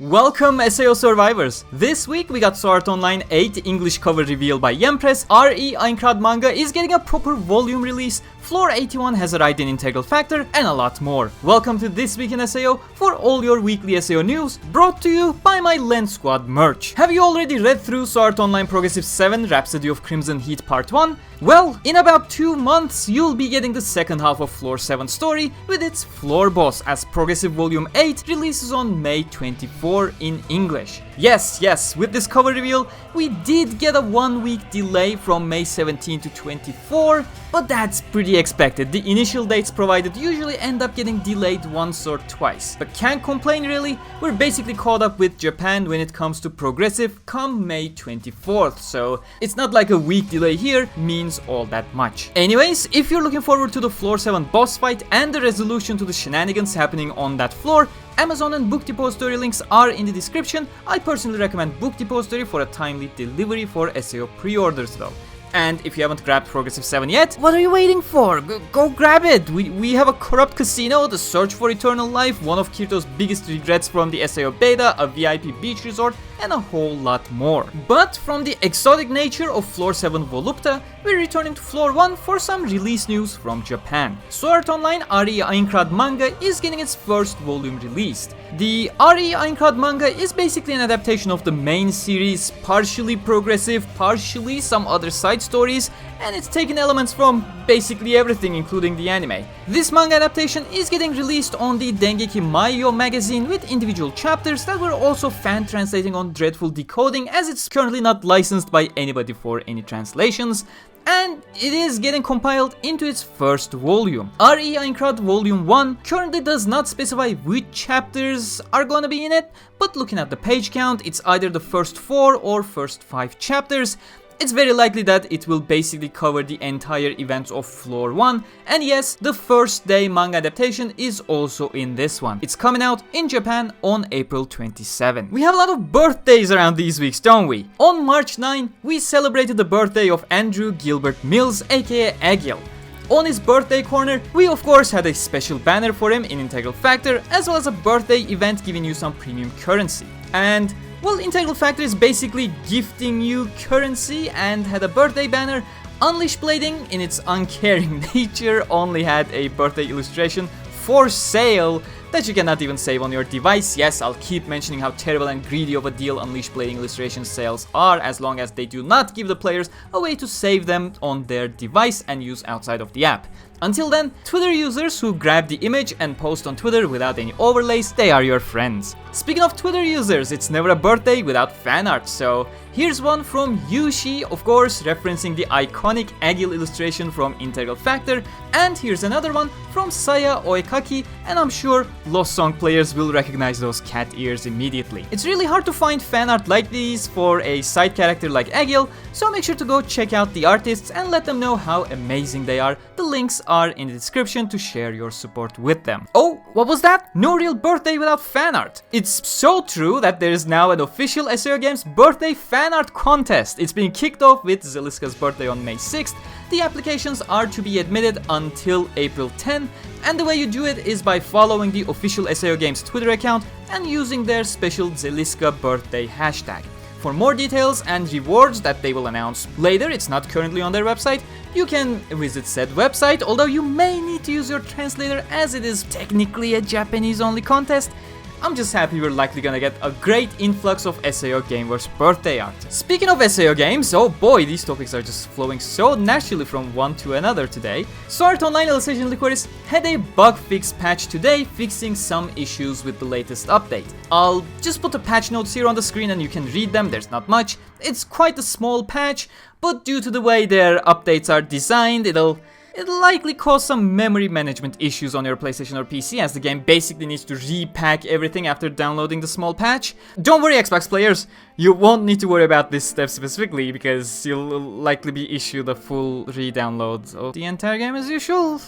Welcome SAO survivors! This week we got Sword Art Online 8 English cover reveal by Yempress, RE Aincrad Manga is getting a proper volume release, Floor 81 has arrived in Integral Factor, and a lot more. Welcome to This Week in SAO for all your weekly SAO news, brought to you by my Lens Squad merch. Have you already read through Sword Art Online Progressive 7 Rhapsody of Crimson Heat Part 1? Well, in about 2 months, you'll be getting the second half of Floor 7 story with its floor boss, as Progressive Volume 8 releases on May 24 in English. Yes, with this cover reveal, we did get a 1-week delay from May 17 to 24, but that's pretty expected. The initial dates provided usually end up getting delayed once or twice. But can't complain really, we're basically caught up with Japan when it comes to Progressive come May 24th, so it's not like a week delay here means all that much. Anyways, if you're looking forward to the Floor 7 boss fight and the resolution to the shenanigans happening on that floor, Amazon and Book Depository links are in the description. I personally recommend Book Depository for a timely delivery for SAO pre-orders though. And if you haven't grabbed Progressive 7 yet, what are you waiting for? Go grab it! We have a corrupt casino, the search for eternal life, one of Kirito's biggest regrets from the SAO beta, a VIP beach resort, and a whole lot more. But from the exotic nature of Floor 7 Volupta, we're returning to Floor 1 for some release news from Japan. Sword Art Online RE Aincrad Manga is getting its first volume released. The RE Aincrad Manga is basically an adaptation of the main series, partially progressive, partially some other side stories, and it's taken elements from basically everything including the anime. This manga adaptation is getting released on the Dengeki Maiyo magazine with individual chapters that were also fan translating on Dreadful Decoding, as it's currently not licensed by anybody for any translations, and it is getting compiled into its first volume. RE Aincrad Volume 1 currently does not specify which chapters are gonna be in it, but looking at the page count, it's either the first 4 or first 5 chapters. It's very likely that it will basically cover the entire events of Floor 1, and yes, the first day manga adaptation is also in this one. It's coming out in Japan on April 27. We have a lot of birthdays around these weeks, don't we? On March 9, we celebrated the birthday of Andrew Gilbert Mills, aka Agil. On his birthday corner, we of course had a special banner for him in Integral Factor, as well as a birthday event giving you some premium currency. And well, Integral Factor is basically gifting you currency and had a birthday banner. Unleash Blading, in its uncaring nature, only had a birthday illustration for sale that you cannot even save on your device. Yes, I'll keep mentioning how terrible and greedy of a deal Unleash Blading illustration sales are, as long as they do not give the players a way to save them on their device and use outside of the app. Until then, Twitter users who grab the image and post on Twitter without any overlays, they are your friends. Speaking of Twitter users, it's never a birthday without fan art, so here's one from Yushi, of course, referencing the iconic Agil illustration from Integral Factor, and here's another one from Saya Oekaki, and I'm sure Lost Song players will recognize those cat ears immediately. It's really hard to find fan art like these for a side character like Agil, so make sure to go check out the artists and let them know how amazing they are. The links are in the description to share your support with them. Oh, what was that? No real birthday without fan art. It's so true that there is now an official SAO Games birthday fan art contest. It's being kicked off with Zeliska's birthday on May 6th. The applications are to be admitted until April 10, and the way you do it is by following the official SAO Games Twitter account and using their special Zeliska birthday hashtag. For more details and rewards that they will announce later, it's not currently on their website, you can visit said website, although you may need to use your translator as it is technically a Japanese only contest. I'm just happy we're likely gonna get a great influx of SAO Gameverse birthday art. Speaking of SAO games, oh boy, these topics are just flowing so naturally from one to another today. Sword Art Online Alicization Lycoris had a bug fix patch today, fixing some issues with the latest update. I'll just put the patch notes here on the screen and you can read them, there's not much. It's quite a small patch, but due to the way their updates are designed, it'll likely cause some memory management issues on your PlayStation or PC, as the game basically needs to repack everything after downloading the small patch. Don't worry, Xbox players, you won't need to worry about this step specifically, because you'll likely be issued a full re-download of the entire game as usual.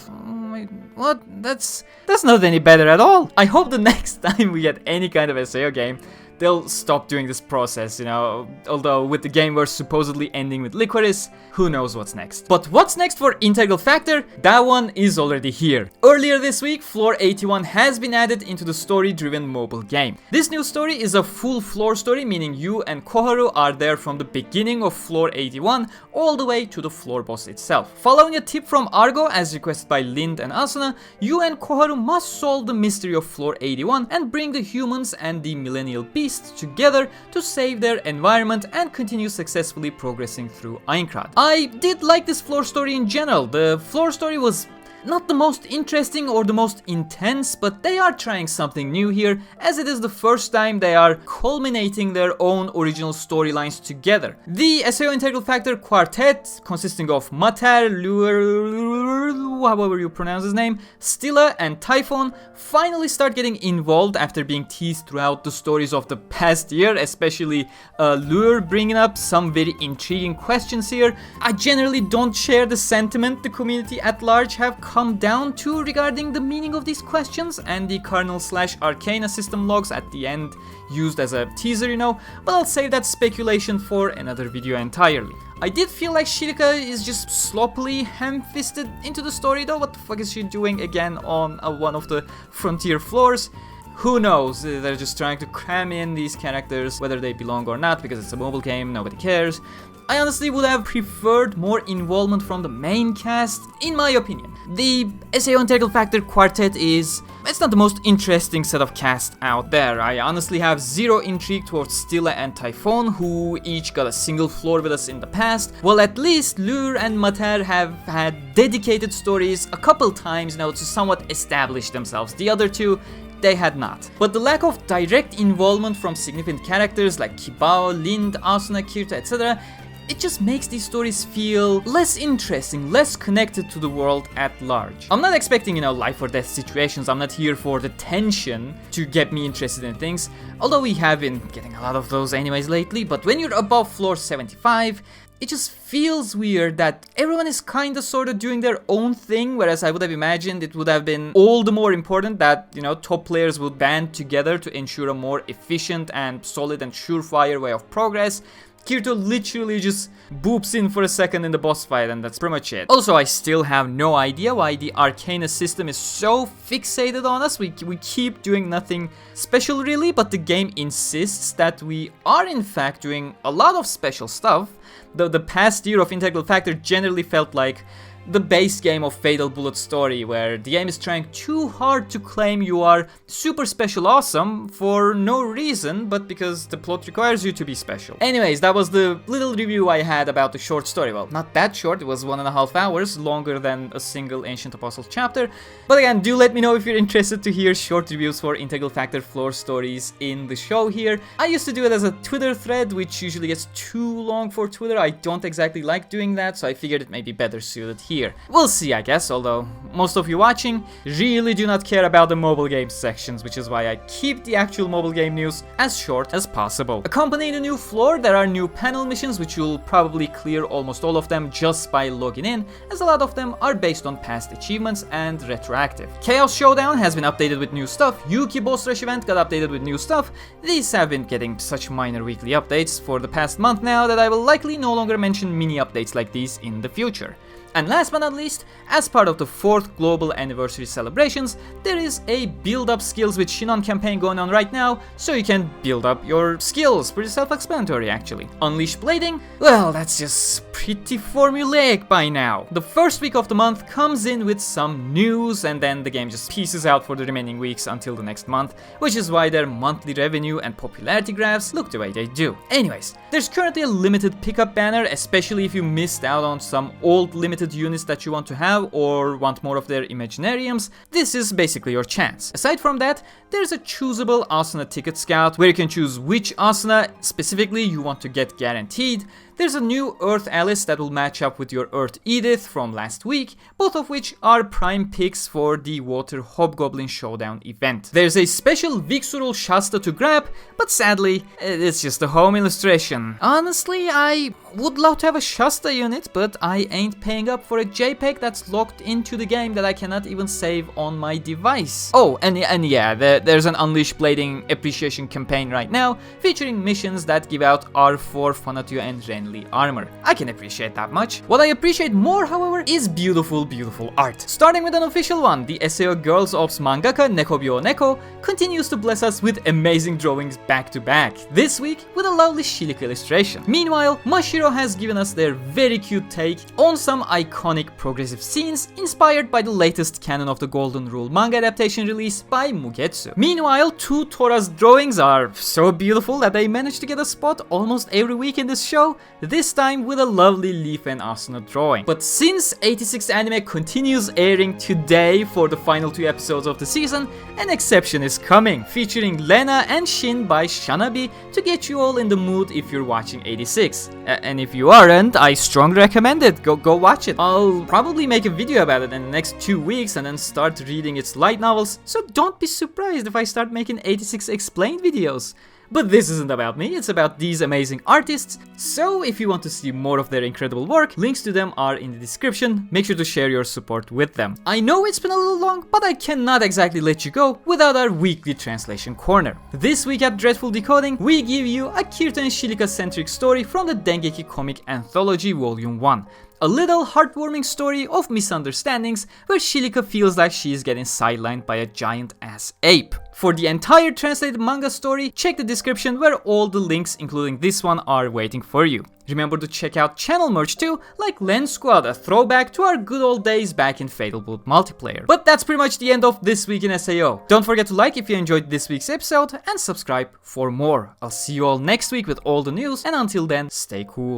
What? That's not any better at all. I hope the next time we get any kind of SAO game, they'll stop doing this process, you know. Although with the Gameverse supposedly ending with Lycoris, who knows what's next. But what's next for Integral Factor? That one is already here. Earlier this week, Floor 81 has been added into the story-driven mobile game. This new story is a full floor story, meaning you and Koharu are there from the beginning of Floor 81 all the way to the floor boss itself. Following a tip from Argo as requested by Lind and Asuna, you and Koharu must solve the mystery of Floor 81 and bring the humans and the millennial beasts together to save their environment and continue successfully progressing through Aincrad. I did like this floor story in general. The floor story was not the most interesting or the most intense, but they are trying something new here, as it is the first time they are culminating their own original storylines together. The SAO Integral Factor quartet, consisting of Mater, Lure, however you pronounce his name, Stilla and Typhon, finally start getting involved after being teased throughout the stories of the past year, especially Lure bringing up some very intriguing questions here. I generally don't share the sentiment the community at large have come down to regarding the meaning of these questions and the Kernel/Arcana system logs at the end used as a teaser, you know, but I'll save that speculation for another video entirely. I did feel like Silica is just sloppily ham-fisted into the story though. What the fuck is she doing again on one of the frontier floors? Who knows, they're just trying to cram in these characters, whether they belong or not, because it's a mobile game, nobody cares. I honestly would have preferred more involvement from the main cast, in my opinion. The SAO Integral Factor quartet it's not the most interesting set of cast out there. I honestly have zero intrigue towards Stilla and Typhon, who each got a single floor with us in the past, while at least Lure and Mater have had dedicated stories a couple times now to somewhat establish themselves. The other two, they had not. But the lack of direct involvement from significant characters like Kibao, Lind, Asuna, Kirito, etc., it just makes these stories feel less interesting, less connected to the world at large. I'm not expecting, you know, life or death situations. I'm not here for the tension to get me interested in things, although we have been getting a lot of those anyways lately. But when you're above floor 75, it just feels weird that everyone is kinda sorta doing their own thing, whereas I would have imagined it would have been all the more important that, you know, top players would band together to ensure a more efficient and solid and surefire way of progress. Kirito literally just boops in for a second in the boss fight, and that's pretty much it. Also, I still have no idea why the Arcana system is so fixated on us. We keep doing nothing special really, but the game insists that we are in fact doing a lot of special stuff. The past year of Integral Factor generally felt like the base game of Fatal Bullet story, where the game is trying too hard to claim you are super special awesome for no reason, but because the plot requires you to be special. Anyways, that was the little review I had about the short story. Well, not that short, it was 1.5 hours, longer than a single Ancient Apostles chapter. But again, do let me know if you're interested to hear short reviews for Integral Factor floor stories in the show here. I used to do it as a Twitter thread, which usually gets too long for Twitter. I don't exactly like doing that, so I figured it may be better suited here. We'll see, I guess, although most of you watching really do not care about the mobile game sections, which is why I keep the actual mobile game news as short as possible. Accompanying the new floor, there are new panel missions, which you'll probably clear almost all of them just by logging in, as a lot of them are based on past achievements and retroactive. Chaos Showdown has been updated with new stuff, Yuki Boss Rush event got updated with new stuff. These have been getting such minor weekly updates for the past month now that I will likely no longer mention mini updates like these in the future. And last but not least, as part of the 4th global anniversary celebrations, there is a build up skills with Shinon campaign going on right now, so you can build up your skills. Pretty self-explanatory actually. Unleash blading? Well, that's just pretty formulaic by now. The first week of the month comes in with some news, and then the game just pieces out for the remaining weeks until the next month, which is why their monthly revenue and popularity graphs look the way they do. Anyways, there's currently a limited pickup banner, especially if you missed out on some old limited units that you want to have or want more of their Imaginariums. This is basically your chance. Aside from that, there's a choosable Asuna ticket scout where you can choose which Asuna specifically you want to get guaranteed. there's a new Earth Alice that will match up with your Earth Edith from last week, both of which are prime picks for the Water Hobgoblin Showdown event. There's a special Vixurul Shasta to grab, but sadly, it's just a home illustration. Honestly, I would love to have a Shasta unit, but I ain't paying up for a JPEG that's locked into the game that I cannot even save on my device. Oh, and yeah, there's an Unleash Blading Appreciation campaign right now, featuring missions that give out R4, Fanatio and Renly armor. I can appreciate that much. What I appreciate more, however, is beautiful art. Starting with an official one, the SAO Girls Ops mangaka Nekobyo Neko continues to bless us with amazing drawings back to back, this week with a lovely Silica illustration. Meanwhile, Mashiro has given us their very cute take on some iconic progressive scenes inspired by the latest canon of the Golden Rule manga adaptation release by Mugetsu. Meanwhile, 2 Tora's drawings are so beautiful that they managed to get a spot almost every week in this show, this time with a lovely Leafa and Asuna drawing. But since 86 Anime continues airing today for the final 2 episodes of the season, an exception is coming, featuring Lena and Shin by Shanabi to get you all in the mood if you're watching 86. And if you aren't, I strongly recommend it. Go watch it. I'll probably make a video about it in the next 2 weeks and then start reading its light novels, so don't be surprised if I start making 86 explained videos. But this isn't about me, it's about these amazing artists, so if you want to see more of their incredible work, links to them are in the description. Make sure to share your support with them. I know it's been a little long, but I cannot exactly let you go without our weekly translation corner. This week at Dreadful Decoding, we give you a Kirito and Silica-centric story from the Dengeki comic Anthology Volume 1. A little heartwarming story of misunderstandings where Silica feels like she is getting sidelined by a giant-ass ape. For the entire translated manga story, check the description where all the links, including this one, are waiting for you. Remember to check out channel merch too, like Lens Squad, a throwback to our good old days back in Fatal Blood multiplayer. But that's pretty much the end of this week in SAO. Don't forget to like if you enjoyed this week's episode and subscribe for more. I'll see you all next week with all the news, and until then, stay cool.